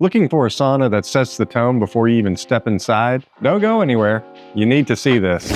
Looking for a sauna that sets the tone before you even step inside? Don't go anywhere. You need to see this.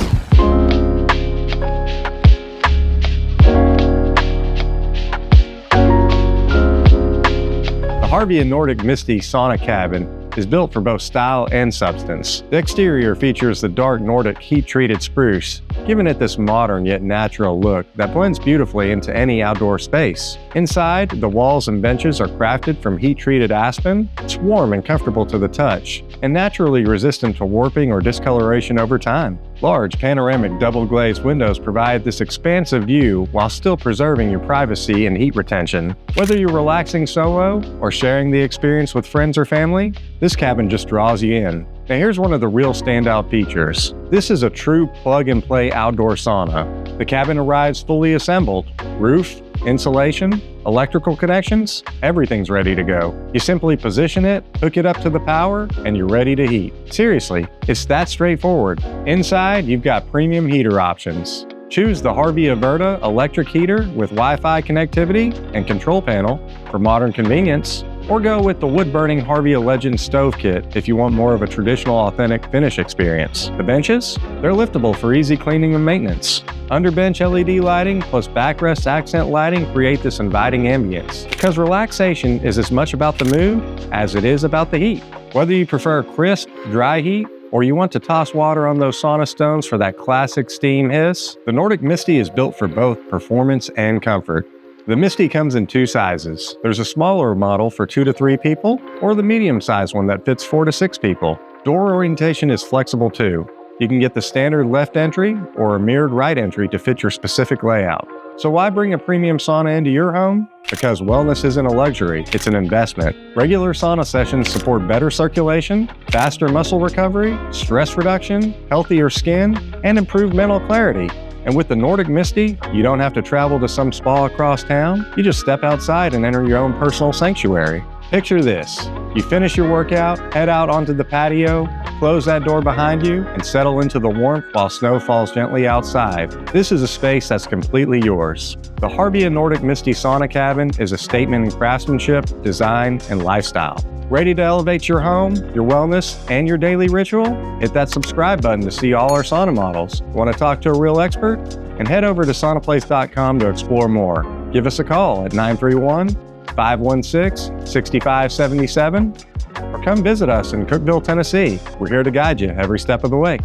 The Harvia Nordic Misty sauna cabin is built for both style and substance. The exterior features the dark Nordic heat-treated spruce, giving it this modern yet natural look that blends beautifully into any outdoor space. Inside, the walls and benches are crafted from heat-treated aspen. It's warm and comfortable to the touch, and naturally resistant to warping or discoloration over time. Large panoramic double glazed windows provide this expansive view while still preserving your privacy and heat retention. Whether you're relaxing solo or sharing the experience with friends or family, this cabin just draws you in. Now here's one of the real standout features. This is a true plug-and-play outdoor sauna. The cabin arrives fully assembled. Roof, insulation, electrical connections, everything's ready to go. You simply position it, hook it up to the power, and you're ready to heat. Seriously, it's that straightforward. Inside, you've got premium heater options. Choose the Harvia Verta electric heater with Wi-Fi connectivity and control panel for modern convenience, or go with the wood-burning Harvia Legend stove kit if you want more of a traditional authentic finish experience. The benches? They're liftable for easy cleaning and maintenance. Underbench LED lighting plus backrest accent lighting create this inviting ambience, because relaxation is as much about the mood as it is about the heat. Whether you prefer crisp, dry heat, or you want to toss water on those sauna stones for that classic steam hiss, the Nordic Misty is built for both performance and comfort. The Misty comes in two sizes. There's a smaller model for 2 to 3 people, or the medium-sized one that fits 4 to 6 people. Door orientation is flexible too. You can get the standard left entry or a mirrored right entry to fit your specific layout. So why bring a premium sauna into your home? Because wellness isn't a luxury, it's an investment. Regular sauna sessions support better circulation, faster muscle recovery, stress reduction, healthier skin, and improved mental clarity. And with the Nordic Misty, you don't have to travel to some spa across town. You just step outside and enter your own personal sanctuary. Picture this. You finish your workout, head out onto the patio, close that door behind you, and settle into the warmth while snow falls gently outside. This is a space that's completely yours. The Harvia Nordic Misty sauna cabin is a statement in craftsmanship, design, and lifestyle. Ready to elevate your home, your wellness, and your daily ritual? Hit that subscribe button to see all our sauna models. Want to talk to a real expert? And head over to saunaplace.com to explore more. Give us a call at 931-516-6577 or come visit us in Cookeville, Tennessee. We're here to guide you every step of the way.